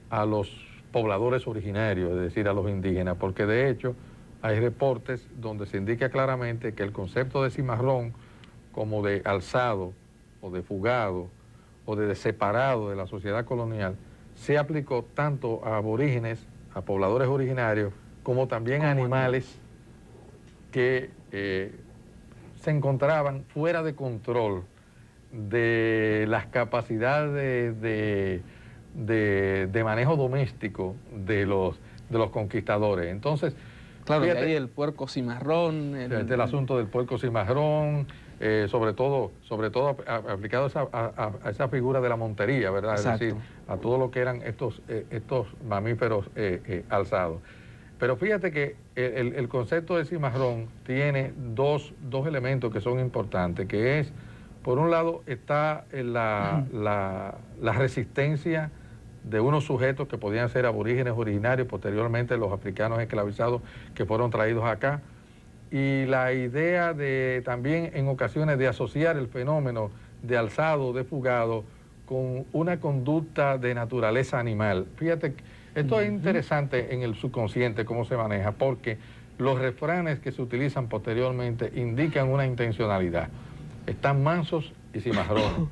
a los pobladores originarios, es decir, a los indígenas, porque de hecho hay reportes donde se indica claramente que el concepto de cimarrón como de alzado o de fugado o de separado de la sociedad colonial se aplicó tanto a aborígenes, a pobladores originarios, como también a animales que se encontraban fuera de control de las capacidades de manejo doméstico de los conquistadores. Entonces, claro, fíjate, y ahí el puerco cimarrón. El asunto del puerco cimarrón, sobre todo aplicado a esa figura de la montería, ¿verdad? Exacto. Es decir, a todo lo que eran estos mamíferos alzados. Pero fíjate que el concepto de cimarrón tiene dos elementos que son importantes, que es, por un lado, está la resistencia de unos sujetos que podían ser aborígenes originarios, posteriormente los africanos esclavizados que fueron traídos acá, y la idea de también en ocasiones de asociar el fenómeno de alzado, de fugado, con una conducta de naturaleza animal. Fíjate, esto es interesante en el subconsciente cómo se maneja, porque los refranes que se utilizan posteriormente indican una intencionalidad. Están mansos y cimarrones.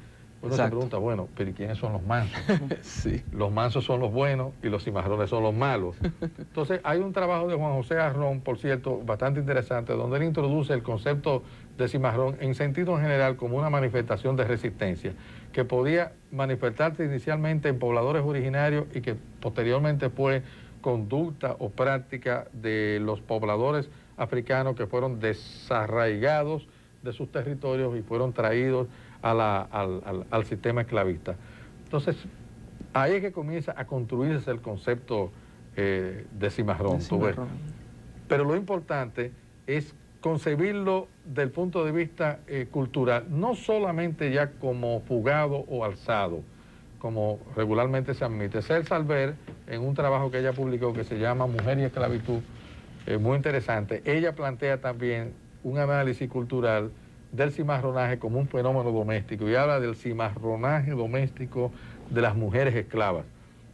Uno se pregunta, bueno, pero ¿y quiénes son los mansos? Sí. Los mansos son los buenos y los cimarrones son los malos. Entonces, hay un trabajo de Juan José Arrón, por cierto, bastante interesante, donde él introduce el concepto de cimarrón en sentido general como una manifestación de resistencia, que podía manifestarse inicialmente en pobladores originarios y que posteriormente fue conducta o práctica de los pobladores africanos que fueron desarraigados de sus territorios y fueron traídos al sistema esclavista. Entonces, ahí es que comienza a construirse el concepto de cimarrón. Pero lo importante es concebirlo del punto de vista cultural, no solamente ya como fugado o alzado, como regularmente se admite. Celsa Alver, en un trabajo que ella publicó que se llama Mujer y Esclavitud, muy interesante, ella plantea también un análisis cultural del cimarronaje como un fenómeno doméstico y habla del cimarronaje doméstico de las mujeres esclavas.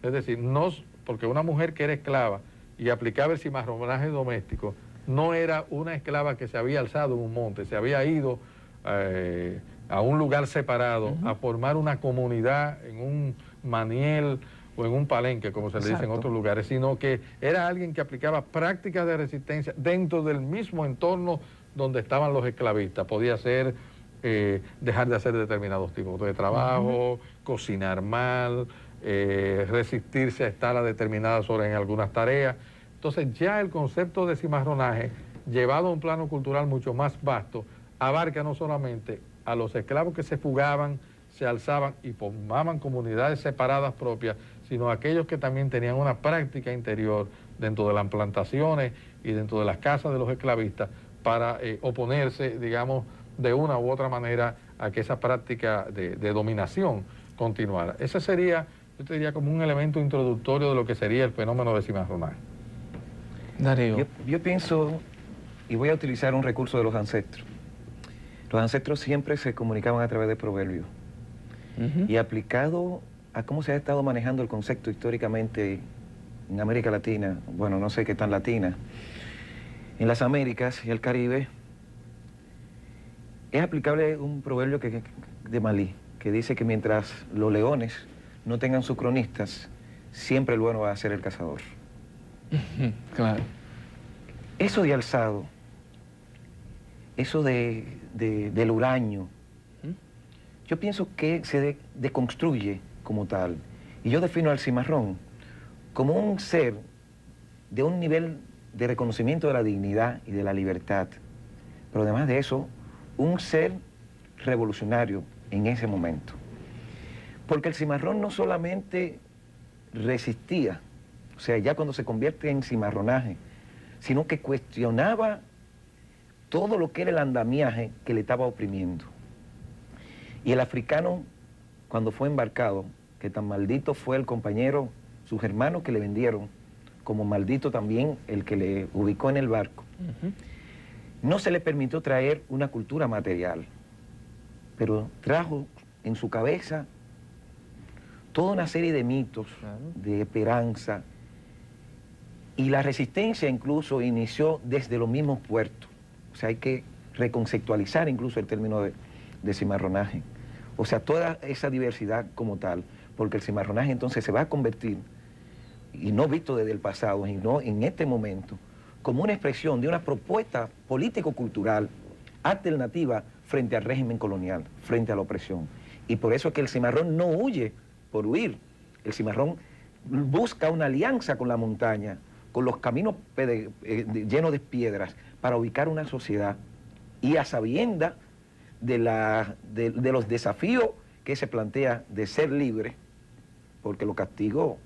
Es decir, no porque una mujer que era esclava y aplicaba el cimarronaje doméstico, no era una esclava que se había alzado en un monte, se había ido a un lugar separado a formar una comunidad en un maniel o en un palenque, como se le dice en otros lugares, sino que era alguien que aplicaba prácticas de resistencia dentro del mismo entorno donde estaban los esclavistas. Podía ser dejar de hacer determinados tipos de trabajo, cocinar mal, resistirse a estar a determinadas horas en algunas tareas. Entonces ya el concepto de cimarronaje, llevado a un plano cultural mucho más vasto, abarca no solamente a los esclavos que se fugaban, se alzaban y formaban comunidades separadas propias, sino a aquellos que también tenían una práctica interior dentro de las plantaciones y dentro de las casas de los esclavistas para oponerse, digamos, de una u otra manera a que esa práctica de dominación continuara. Ese sería, yo te diría, como un elemento introductorio de lo que sería el fenómeno de cimarronaje. Darío. Yo pienso, y voy a utilizar un recurso de los ancestros. Los ancestros siempre se comunicaban a través de proverbios. Y aplicado a cómo se ha estado manejando el concepto históricamente en América Latina, bueno, no sé qué tan latina, en las Américas y el Caribe, es aplicable un proverbio de Malí, que dice que mientras los leones no tengan sus cronistas, siempre el bueno va a ser el cazador. Claro. Eso de alzado, eso del huraño, yo pienso que se deconstruye como tal. Y yo defino al cimarrón como un ser de un nivel de reconocimiento de la dignidad y de la libertad. Pero además de eso, un ser revolucionario en ese momento. Porque el cimarrón no solamente resistía, o sea, ya cuando se convierte en cimarronaje, sino que cuestionaba todo lo que era el andamiaje que le estaba oprimiendo. Y el africano, cuando fue embarcado, que tan maldito fue el compañero, sus hermanos que le vendieron, como maldito también el que le ubicó en el barco, no se le permitió traer una cultura material, pero trajo en su cabeza toda una serie de mitos, de esperanza, y la resistencia incluso inició desde los mismos puertos. O sea, hay que reconceptualizar incluso el término de cimarronaje. O sea, toda esa diversidad como tal, porque el cimarronaje entonces se va a convertir, y no visto desde el pasado, sino en este momento, como una expresión de una propuesta político-cultural alternativa frente al régimen colonial, frente a la opresión. Y por eso es que el cimarrón no huye por huir. El cimarrón busca una alianza con la montaña, con los caminos llenos de piedras, para ubicar una sociedad y a sabienda de los desafíos que se plantea de ser libre, porque los castigos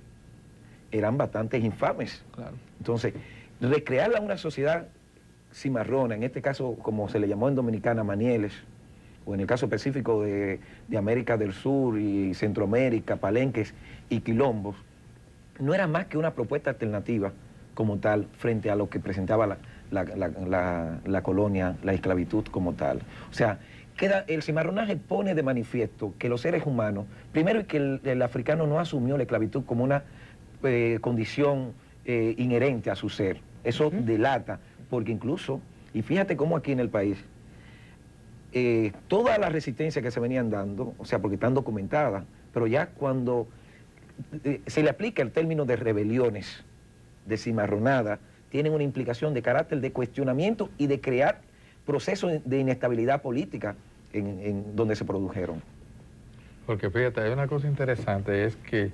eran bastante infames. Claro. Entonces, recrearla una sociedad cimarrona, en este caso como se le llamó en Dominicana, manieles, o en el caso específico de América del Sur y Centroamérica, palenques y quilombos, no era más que una propuesta alternativa como tal frente a lo que presentaba la colonia, la esclavitud como tal. O sea, el cimarronaje pone de manifiesto que los seres humanos, primero y que el africano no asumió la esclavitud como una condición inherente a su ser. Eso delata, porque incluso, y fíjate cómo aquí en el país, toda la resistencia que se venían dando, o sea, porque están documentadas, pero ya cuando se le aplica el término de rebeliones, de cimarronada, tienen una implicación de carácter de cuestionamiento y de crear procesos de inestabilidad política en donde se produjeron. Porque fíjate, hay una cosa interesante, es que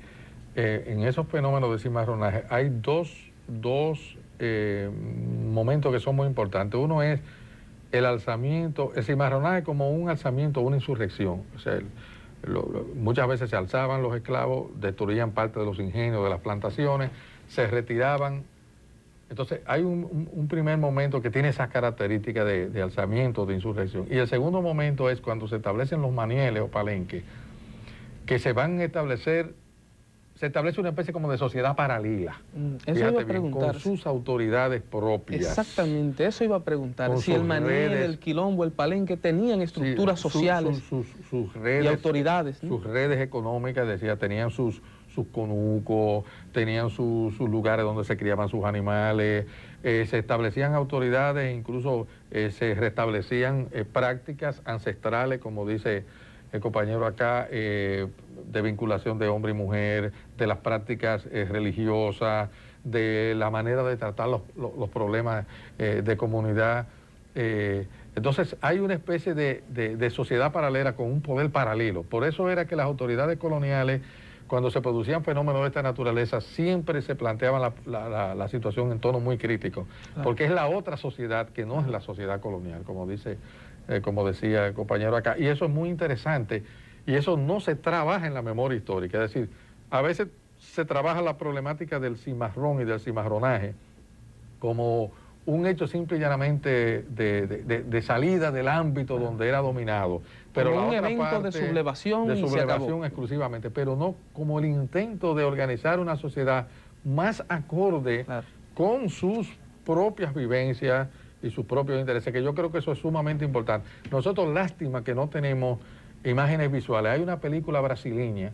en esos fenómenos de cimarronaje hay dos momentos que son muy importantes. Uno es el alzamiento, el cimarronaje como un alzamiento, una insurrección. O sea, muchas veces se alzaban los esclavos, destruían parte de los ingenios, de las plantaciones, se retiraban. Entonces hay un primer momento que tiene esas características de alzamiento, de insurrección. Y el segundo momento es cuando se establecen los manieles o palenques, que se establece una especie como de sociedad paralela. Eso Fíjate iba a bien, preguntar. con sus autoridades propias. Exactamente, eso iba a preguntar. Con Si el sus maniel, redes, el quilombo, el palenque tenían estructuras sociales sus redes, y autoridades, ¿no? Sus redes económicas, decía, tenían sus conucos, tenían sus lugares donde se criaban sus animales, se establecían autoridades, incluso se restablecían prácticas ancestrales, como dice el compañero acá, de vinculación de hombre y mujer, de las prácticas religiosas, de la manera de tratar los problemas de comunidad. Entonces hay una especie de sociedad paralela con un poder paralelo. Por eso era que las autoridades coloniales, cuando se producían fenómenos de esta naturaleza, siempre se planteaban la situación en tono muy crítico, porque es la otra sociedad que no es la sociedad colonial, como decía el compañero acá. Y eso es muy interesante, y eso no se trabaja en la memoria histórica. Es decir, a veces se trabaja la problemática del cimarrón y del cimarronaje como un hecho simple y llanamente de salida del ámbito donde era dominado. Pero como la un otra evento parte, de sublevación de y se sublevación acabó. exclusivamente, pero no como el intento de organizar una sociedad más acorde con sus propias vivencias y sus propios intereses, que yo creo que eso es sumamente importante. Nosotros, lástima que no tenemos imágenes visuales. Hay una película brasileña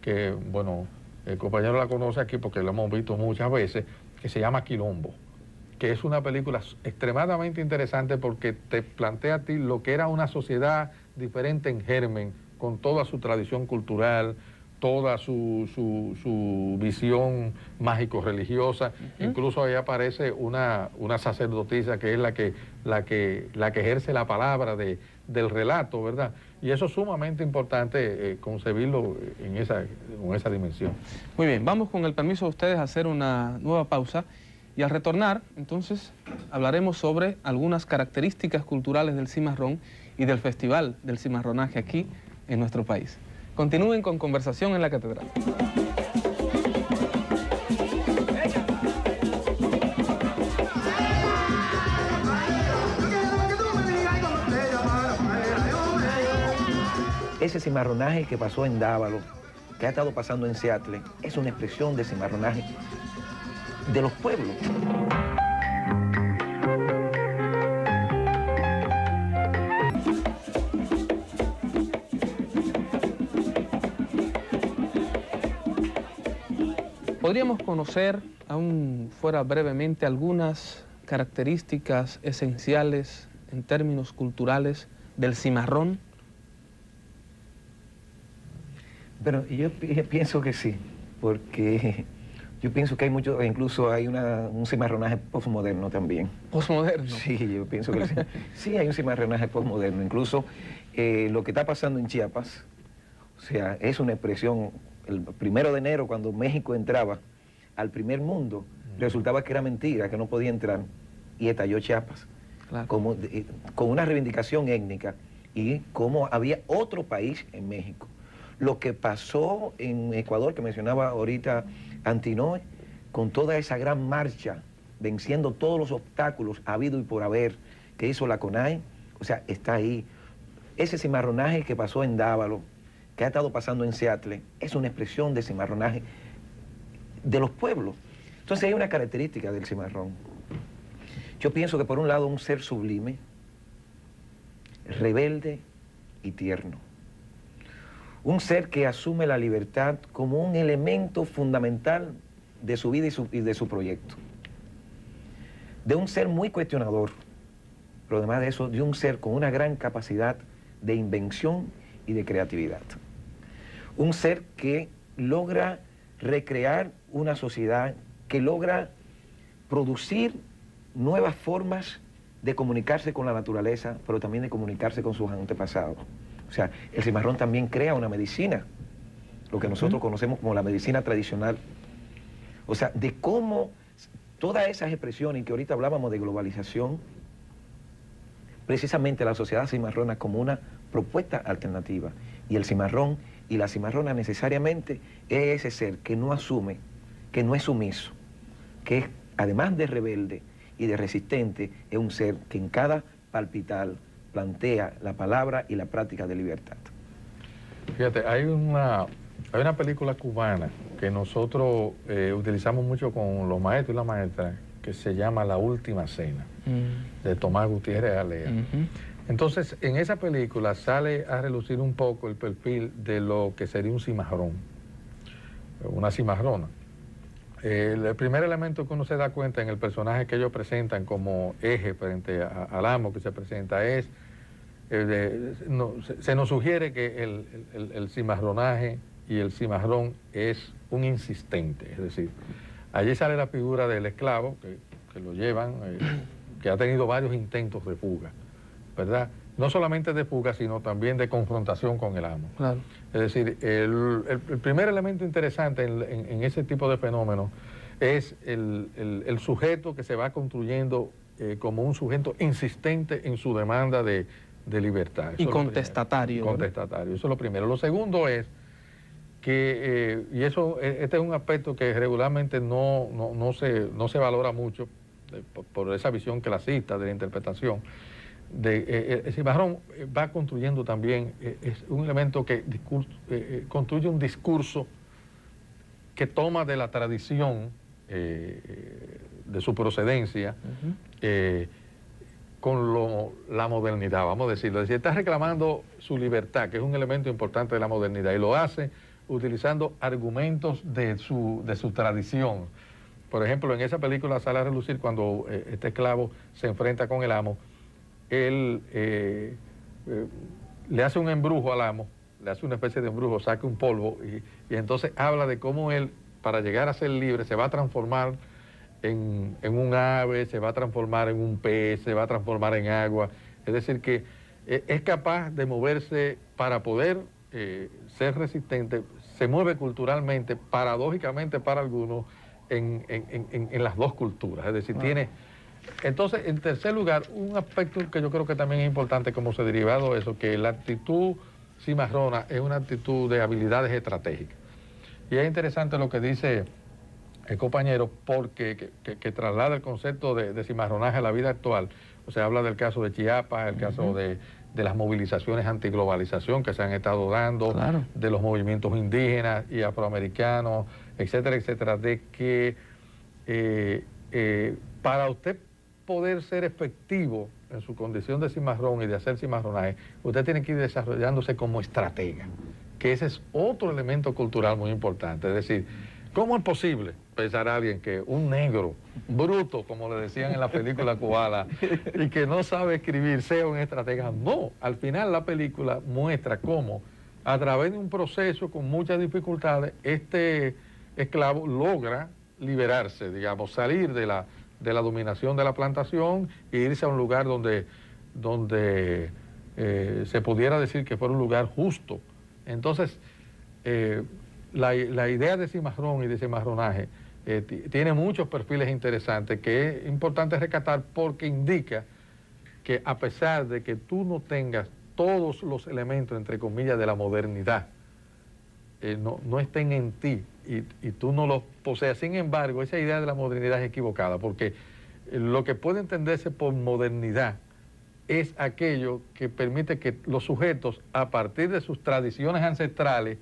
que, bueno, el compañero la conoce aquí porque la hemos visto muchas veces, que se llama Quilombo, que es una película extremadamente interesante porque te plantea a ti lo que era una sociedad diferente en germen, con toda su tradición cultural, toda su visión mágico-religiosa. Incluso ahí aparece una sacerdotisa que es la que ejerce la palabra del relato, ¿verdad? Y eso es sumamente importante concebirlo con esa dimensión. Muy bien, vamos con el permiso de ustedes a hacer una nueva pausa y al retornar, entonces, hablaremos sobre algunas características culturales del cimarrón y del Festival del Cimarronaje aquí en nuestro país. Continúen con Conversación en la Catedral. Ese cimarronaje que pasó en Dávalo, que ha estado pasando en Seattle, es una expresión de cimarronaje de los pueblos. ¿Podríamos conocer, aún fuera brevemente, algunas características esenciales en términos culturales del cimarrón? Pero yo pienso que sí, porque yo pienso que hay mucho, incluso hay un cimarronaje postmoderno también. ¿Postmoderno? Sí, yo pienso que sí. Sí, hay un cimarronaje postmoderno. Incluso lo que está pasando en Chiapas, o sea, es una expresión. El 1 de enero, cuando México entraba al primer mundo, resultaba que era mentira, que no podía entrar, y estalló Chiapas, Claro. con una reivindicación étnica, y como había otro país en México. Lo que pasó en Ecuador, que mencionaba ahorita Antinoe, con toda esa gran marcha, venciendo todos los obstáculos habido y por haber, que hizo la CONAI, o sea, está ahí. Ese cimarronaje que pasó en Dávalo, que ha estado pasando en Seattle, es una expresión de cimarronaje de los pueblos. Entonces hay una característica del cimarrón. Yo pienso que por un lado un ser sublime, rebelde y tierno. Un ser que asume la libertad como un elemento fundamental de su vida y de su proyecto. De un ser muy cuestionador, pero además de eso, de un ser con una gran capacidad de invención y de creatividad. Un ser que logra recrear una sociedad, que logra producir nuevas formas de comunicarse con la naturaleza, pero también de comunicarse con sus antepasados. O sea, el cimarrón también crea una medicina, lo que nosotros conocemos como la medicina tradicional. O sea, de cómo todas esas expresiones que ahorita hablábamos de globalización, precisamente la sociedad cimarrona como una propuesta alternativa. Y el cimarrón y la cimarrona necesariamente es ese ser que no asume, que no es sumiso, que es, además de rebelde y de resistente, es un ser que en cada palpital plantea la palabra y la práctica de libertad. Fíjate, hay una película cubana que nosotros utilizamos mucho con los maestros y las maestras, que se llama La Última Cena, de Tomás Gutiérrez Alea. Entonces, en esa película sale a relucir un poco el perfil de lo que sería un cimarrón, una cimarrona. El primer elemento que uno se da cuenta en el personaje que ellos presentan como eje frente al amo que se presenta es, se nos sugiere que el cimarronaje y el cimarrón es un insistente, es decir, allí sale la figura del esclavo que lo llevan, que ha tenido varios intentos de fuga, ¿verdad? No solamente de fuga, sino también de confrontación con el amo. Claro. Es decir, el primer elemento interesante en ese tipo de fenómenos es el sujeto que se va construyendo como un sujeto insistente en su demanda de libertad. Y contestatario. Contestatario, eso es lo primero. Lo segundo es que, y este es un aspecto que regularmente no se valora mucho por esa visión clasista de la interpretación. El cimarrón va construyendo también, es un elemento que construye un discurso que toma de la tradición de su procedencia con la modernidad, vamos a decirlo. Es decir, está reclamando su libertad, que es un elemento importante de la modernidad, y lo hace utilizando argumentos de su tradición. Por ejemplo, en esa película sale a relucir cuando este esclavo se enfrenta con el amo. Él le hace un embrujo al amo, le hace una especie de embrujo, saca un polvo y entonces habla de cómo él, para llegar a ser libre, se va a transformar en un ave, se va a transformar en un pez, se va a transformar en agua. Es decir, que es capaz de moverse para poder ser resistente, se mueve culturalmente, paradójicamente para algunos, en las dos culturas. Es decir, tiene... Entonces, en tercer lugar, un aspecto que yo creo que también es importante como se derivado de eso, que la actitud cimarrona es una actitud de habilidades estratégicas. Y es interesante lo que dice el compañero, porque que traslada el concepto de cimarronaje a la vida actual. O sea, habla del caso de Chiapas, el caso de las movilizaciones antiglobalización que se han estado dando, claro, de los movimientos indígenas y afroamericanos, etcétera, etcétera, de que para usted poder ser efectivo en su condición de cimarrón y de hacer cimarronaje, usted tiene que ir desarrollándose como estratega, que ese es otro elemento cultural muy importante. Es decir, ¿cómo es posible pensar a alguien que un negro, bruto, como le decían en la película cubana, y que no sabe escribir, sea un estratega? No, al final la película muestra cómo, a través de un proceso con muchas dificultades, este esclavo logra liberarse, digamos, salir de la dominación de la plantación e irse a un lugar donde se pudiera decir que fuera un lugar justo. Entonces, la idea de cimarrón y de cimarronaje tiene muchos perfiles interesantes que es importante rescatar, porque indica que a pesar de que tú no tengas todos los elementos, entre comillas, de la modernidad, no estén en ti y tú no los poseas. Sin embargo, esa idea de la modernidad es equivocada, porque lo que puede entenderse por modernidad es aquello que permite que los sujetos, a partir de sus tradiciones ancestrales,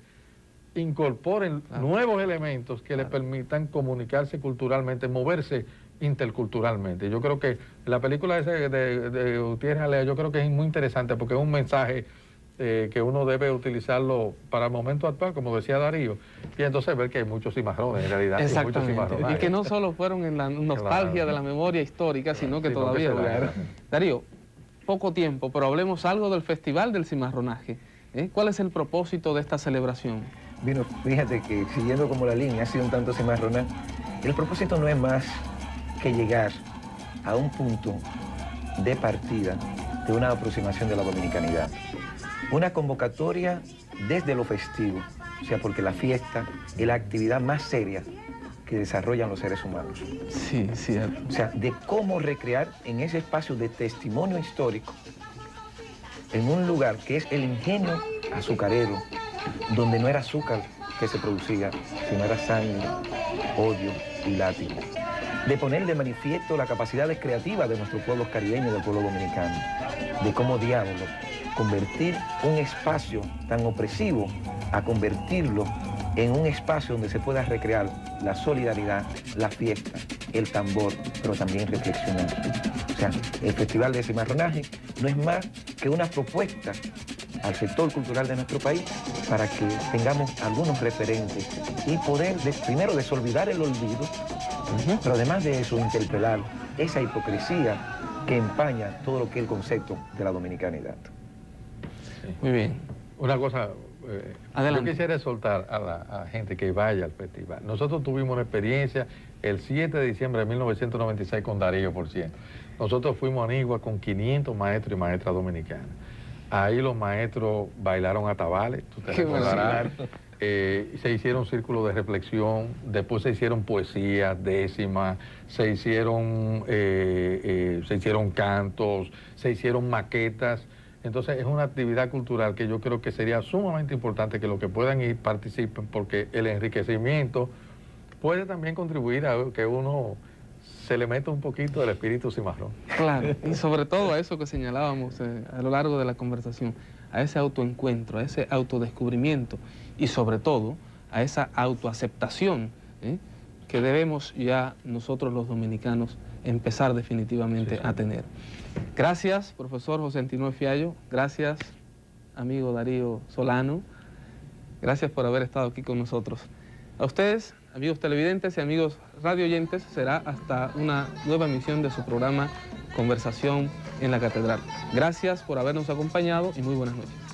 incorporen nuevos elementos que les permitan comunicarse culturalmente, moverse interculturalmente. Yo creo que la película de Gutiérrez Alea, yo creo que es muy interesante porque es un mensaje que uno debe utilizarlo para el momento actual, como decía Darío, y entonces ver que hay muchos cimarrones en realidad. Exactamente, y que no solo fueron en la nostalgia de la memoria histórica, sino que todavía... Darío, poco tiempo, pero hablemos algo del Festival del Cimarronaje. ¿Cuál es el propósito de esta celebración? Bueno, fíjate que siguiendo como la línea, ha sido un tanto cimarronal, el propósito no es más que llegar a un punto de partida de una aproximación de la dominicanidad. Una convocatoria desde lo festivo, o sea, porque la fiesta es la actividad más seria que desarrollan los seres humanos. Sí, cierto. O sea, de cómo recrear en ese espacio de testimonio histórico, en un lugar que es el ingenio azucarero, donde no era azúcar que se producía, sino era sangre, odio y látigo. De poner de manifiesto la capacidad creativa de nuestros pueblos caribeños, del pueblo dominicano, de cómo diablo convertir un espacio tan opresivo a convertirlo en un espacio donde se pueda recrear la solidaridad, la fiesta, el tambor, pero también reflexionar. O sea, el Festival de Cimarronaje no es más que una propuesta al sector cultural de nuestro país para que tengamos algunos referentes y poder, primero, desolvidar el olvido, pero además de eso, interpelar esa hipocresía que empaña todo lo que es el concepto de la dominicanidad. Muy bien. Una cosa, Adelante. yo quisiera soltar a la gente que vaya al festival. Nosotros tuvimos una experiencia el 7 de diciembre de 1996 con Darío, por cierto. Nosotros fuimos a Anigua con 500 maestros y maestras dominicanas. Ahí los maestros bailaron atabales, tú te recordarás. Se hicieron círculos de reflexión, después se hicieron poesías, décimas, se hicieron cantos, se hicieron maquetas. Entonces es una actividad cultural que yo creo que sería sumamente importante que los que puedan ir participen, porque el enriquecimiento puede también contribuir a que uno se le meta un poquito del espíritu cimarrón. Claro, y sobre todo a eso que señalábamos a lo largo de la conversación, a ese autoencuentro, a ese autodescubrimiento y sobre todo a esa autoaceptación que debemos ya nosotros los dominicanos empezar definitivamente a tener. Gracias, profesor José Antinor Fiallo. Gracias, amigo Darío Solano. Gracias por haber estado aquí con nosotros. A ustedes, amigos televidentes y amigos radioyentes, será hasta una nueva emisión de su programa Conversación en la Catedral. Gracias por habernos acompañado y muy buenas noches.